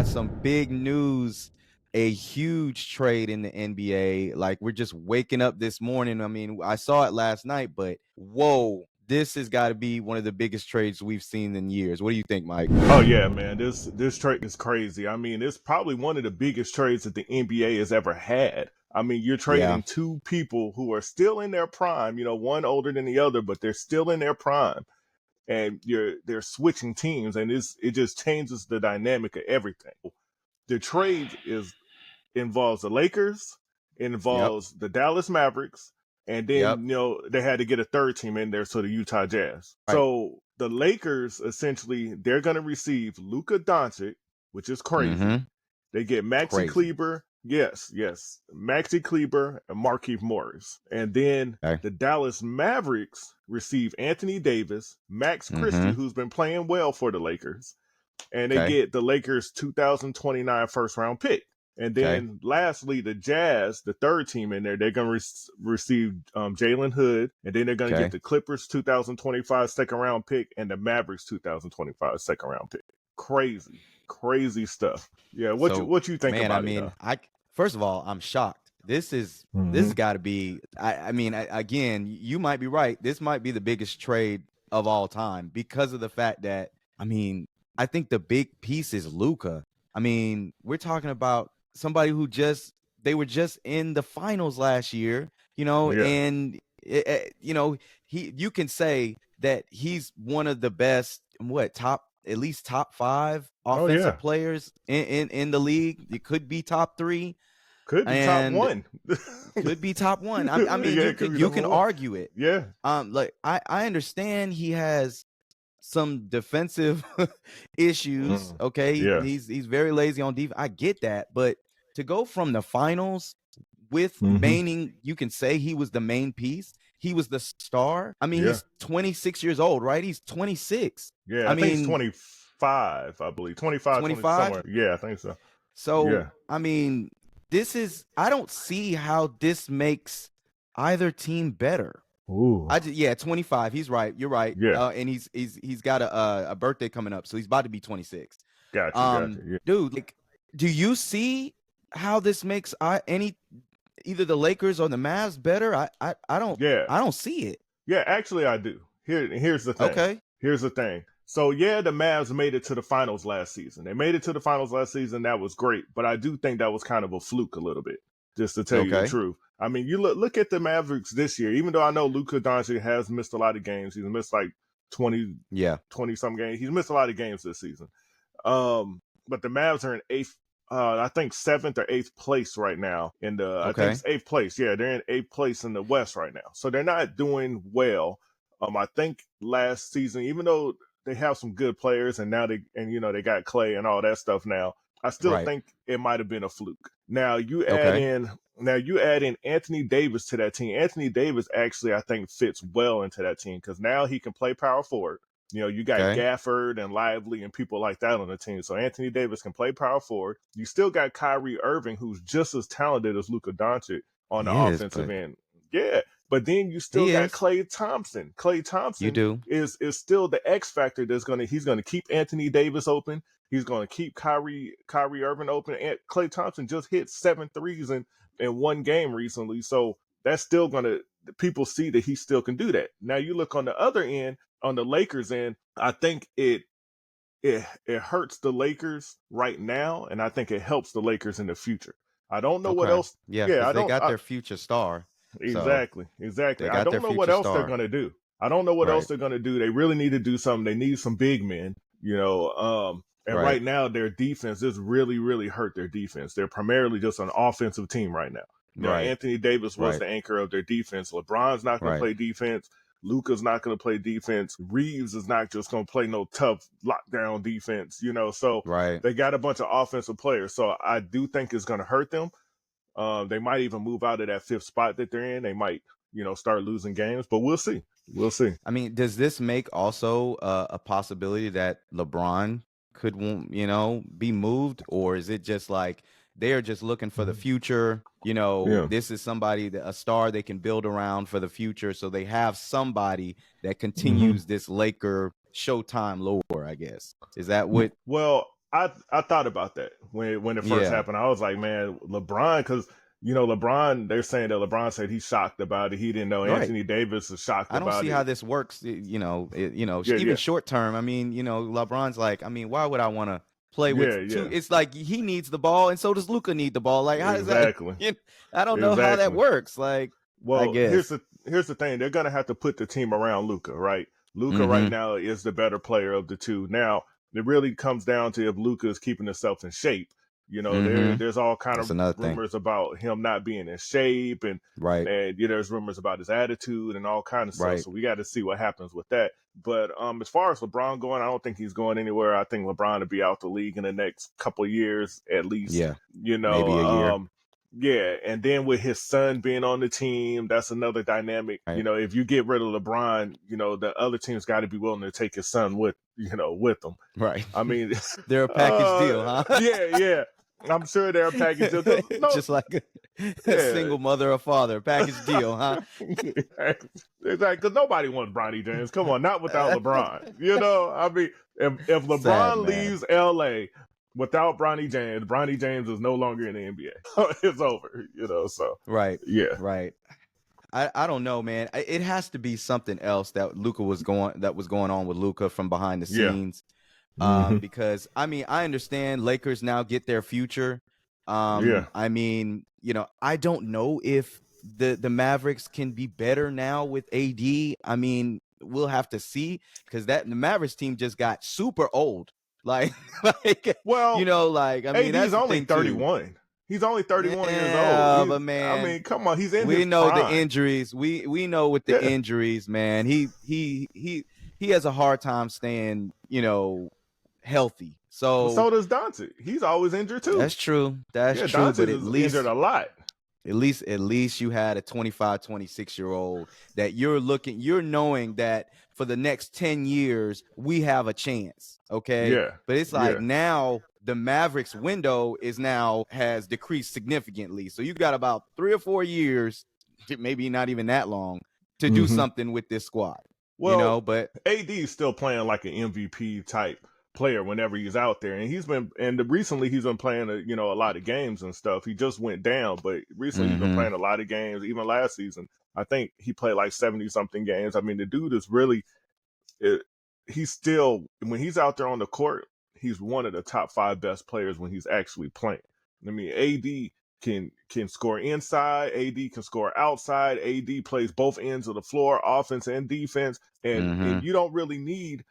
got some big news, a huge trade in the NBA. Like, we're just waking up this morning. I mean, I saw it last night, but whoa, this has got to be one of the biggest trades we've seen in years. What do you think, Mike? Oh yeah, man. This trade is crazy. I mean, it's probably one of the biggest trades that the NBA has ever had. I mean, you're Yeah. trading two people who are still in their prime, one older than the other, but they're still in their prime. And they're switching teams, and it just changes the dynamic of everything. The trade involves the Lakers, Yep. involves the Dallas Mavericks, and Yep. then they had to get a third team in there, so the Utah Jazz. Right. So the Lakers essentially they're going to receive Luka Dončić, which is crazy. Mm-hmm. They get Maxi Crazy. Kleber, yes, Maxi Kleber and Markieff Morris, and then Okay. the Dallas Mavericks receive Anthony Davis, Max Christie, Mm-hmm. who's been playing well for the Lakers, and they Okay. get the Lakers 2029 first round pick. And Okay. then lastly, the Jazz, the third team in there, they're going to receive Jalen Hood. And then they're going to Okay. get the Clippers 2025 second round pick and the Mavericks 2025 second round pick. Crazy stuff. Yeah, what you think Man, about I mean, it? first of all, I'm shocked. This has got to be. I mean, again, you might be right. This might be the biggest trade of all time because of the fact that, I mean, I think the big piece is Luka. I mean, we're talking about somebody who they were just in the finals last year, Yeah. and you can say that he's one of the best, at least top 5 Oh offensive yeah. players in the league. It could be top 3 Could be top and one. could be top 1. I mean, Yeah, you can argue it. Yeah. Like I understand he has some defensive issues. Okay, Yeah. he's very lazy on defense. I get that, but to go from the finals with Mhm. you can say he was the main piece. He was the star. I mean, Yeah. he's 26 years old, right? He's 26. Yeah, I I think it's mean, 25, I believe. 25, 20 25. somewhere. Yeah, I think so. So, Yeah. I mean, I don't see how this makes either team better. Ooh. 25. He's right. You're right. Yeah. And he's got a birthday coming up, so he's about to be 26. Gotcha. Yeah. Dude, like, do you see how this makes either the Lakers or the Mavs better? I Yeah. don't see it. Yeah, actually I do. Here's the thing. Okay. Here's the thing. So yeah, the Mavs made it to the finals last season. They made it to the finals last season. That was great, but I do think that was kind of a fluke a little bit, just to tell you the Okay. truth. I mean, you look at the Mavericks this year. Even though I know Luka Dončić has missed a lot of games, he's missed like 20 some games. He's missed a lot of games this season. But the Mavs are in eighth, I think 7th or 8th place right now in the. I think it's 8th place. Yeah, they're in 8th place in the West right now, so they're not doing well. I think last season, even though they have some good players, and now they got Klay and all that stuff now, I still think it might have been a fluke. Now you add in Anthony Davis to that team. Anthony Davis actually, I think, fits well into that team because now he can play power forward. You got Gafford and Lively and people like that on the team. So Anthony Davis can play power forward. You still got Kyrie Irving, who's just as talented as Luka Dončić on the offensive end. Yeah. But then you still got Klay Thompson. Klay Thompson You do. is still the X factor he's gonna keep Anthony Davis open. He's gonna keep Kyrie Irving open. And Klay Thompson just hit 7 threes in one game recently. So that's still people see that he still can do that. Now you look on the other end, on the Lakers end, I think it hurts the Lakers right now, and I think it helps the Lakers in the future. I don't know what else. Yeah, because they got their future star. Exactly. I don't know what else they're going to do. They really need to do something. They need some big men, and right now their defense just really, really hurt their defense. They're primarily just an offensive team right now. Anthony Davis was the anchor of their defense. LeBron's not going to play defense. Luka's not going to play defense. Reeves is not just going to play no tough lockdown defense, So they got a bunch of offensive players. So I do think it's going to hurt them. They might even move out of that 5th spot that they're in. They might, start losing games, but we'll see. I mean, does this make also a possibility that LeBron could, be moved, or is it just like they're just looking for the future? This is somebody, a star they can build around for the future. So they have somebody that continues this Laker Showtime lore, I guess. Is that what? Well, I thought about that when it first happened. I was like, man, LeBron, because LeBron, they're saying that LeBron said he's shocked about it. He didn't know. Right. Anthony Davis is shocked about it. I don't see how this works. Even short term. I mean, LeBron's like, I mean, why would I want to play with two? It's like he needs the ball, and so does Luka need the ball. Like, how does that? I don't know how that works. Like, well, I guess. here's the thing. They're gonna have to put the team around Luka, right? Luka right now is the better player of the two. Now, it really comes down to if Luka is keeping himself in shape. There's all kind of rumors about him not being in shape, and there's rumors about his attitude and all kind of stuff. So we got to see what happens with that. But as far as LeBron going, I don't think he's going anywhere. I think LeBron will be out the league in the next couple of years at least. Yeah, maybe a year. Yeah, and then with his son being on the team, that's another dynamic. Right. If you get rid of LeBron, the other team's got to be willing to take his son with them. Right. I mean, they're a package deal, huh? Yeah. I'm sure they're a package deal. No. Just like a single mother or father, package deal, huh? Exactly, because nobody wants Bronny James. Come on, not without LeBron. I mean, if LeBron leaves LA without Bronny James is no longer in the NBA. It's over, so. Right. Yeah. Right. I don't know, man. It has to be something else that was going on with Luka from behind the scenes. Because I mean, I understand Lakers now get their future. I mean, I don't know if the Mavericks can be better now with AD. I mean, we'll have to see, because the Mavericks team just got super old. Like, well, I mean, AD's only 31. Too. He's only 31 years old. But man, I mean, come on, he's in. We know prime. The injuries. We know with the injuries, man. He has a hard time staying, healthy. So does Doncic. He's always injured too. That's true. That's true. Doncic but at least injured a lot. At least you had a 25, 26-year-old that you're knowing that for the next 10 years we have a chance. Okay. Yeah. But it's like now the Mavericks window has decreased significantly. So you got about 3 or 4 years, maybe not even that long, to do something with this squad. Well, but AD is still playing like an MVP type player whenever he's out there, and recently he's been playing a lot of games and stuff. He just went down, but recently he's been playing a lot of games. Even last season, I think he played like 70 something games. I mean, the dude is really he's still, when he's out there on the court, he's one of the top 5 best players when he's actually playing. I mean, AD can score inside, AD can score outside, AD plays both ends of the floor, offense and defense, and you don't really need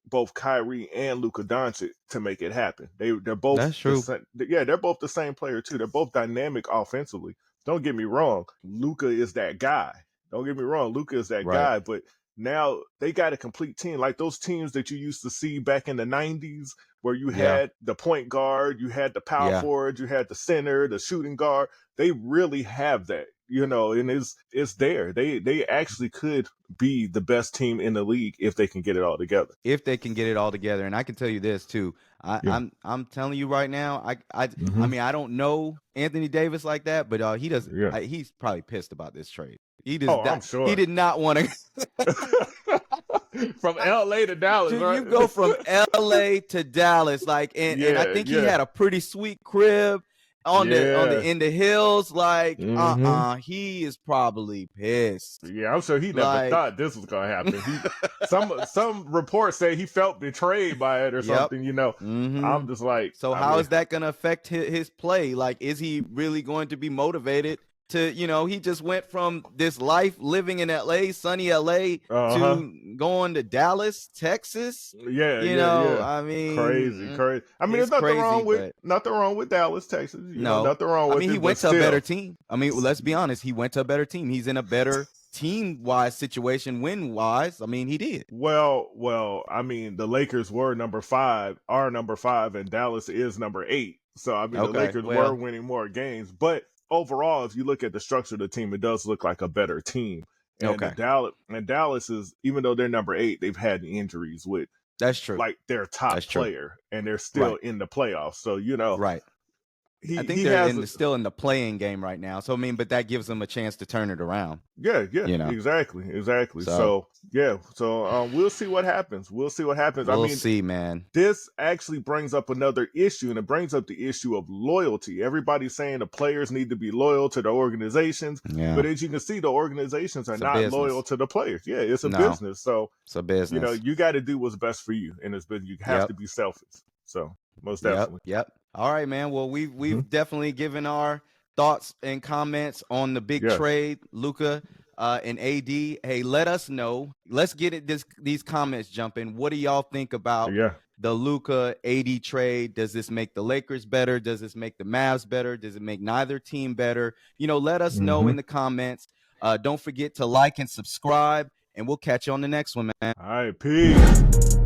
both Kyrie and Luka Dončić to make it happen. They're both That's true. They're both the same player too. They're both dynamic offensively. Don't get me wrong, Luka is that guy. Guy, but now they got a complete team, like those teams that you used to see back in the 90s where you had the point guard, you had the power forward, you had the center, the shooting guard. They really have that, and it's there. They actually could be the best team in the league if they can get it all together. And I can tell you this too. I'm telling you right now, I mean, I don't know Anthony Davis like that, but he doesn't. He's probably pissed about this trade. I'm sure. He did not want to from LA to Dallas. Right? You go from LA to Dallas, and I think he had a pretty sweet crib in the hills. Like, he is probably pissed. Yeah, I'm sure he never thought this was gonna happen. Some reports say he felt betrayed by it or something. I'm just like, so how is that gonna affect his play? Like, is he really going to be motivated to, he just went from this life living in LA, sunny LA, to going to Dallas, Texas. I mean, crazy. I mean, there's nothing wrong with Dallas, Texas. Nothing wrong with it. I mean, he went to a better team. I mean, let's be honest. He went to a better team. He's in a better team-wise situation, win-wise. I mean, he did. Well, I mean, the Lakers were number 5, and Dallas is number 8. So, I mean, the Lakers were winning more games, but overall, if you look at the structure of the team, it does look like a better team. And Dallas is, even though they're number 8, they've had injuries with that's true, like their top player, and they're still in the playoffs. So I think they're still in the playing game right now. So, I mean, but that gives them a chance to turn it around. Yeah, exactly. So we'll see what happens. We'll see, man. This actually brings up another issue, and it brings up the issue of loyalty. Everybody's saying the players need to be loyal to the organizations, but as you can see, the organizations are not loyal to the players. Yeah, it's a business. So it's a business. You got to do what's best for you in this business. You have to be selfish. So most definitely. Yep. All right, man. Well, we've definitely given our thoughts and comments on the big trade, Luka and AD. Hey, let us know. Let's get these comments jumping. What do y'all think about the Luka AD trade? Does this make the Lakers better? Does this make the Mavs better? Does it make neither team better? Let us know in the comments. Don't forget to like and subscribe, and we'll catch you on the next one, man. All right, peace.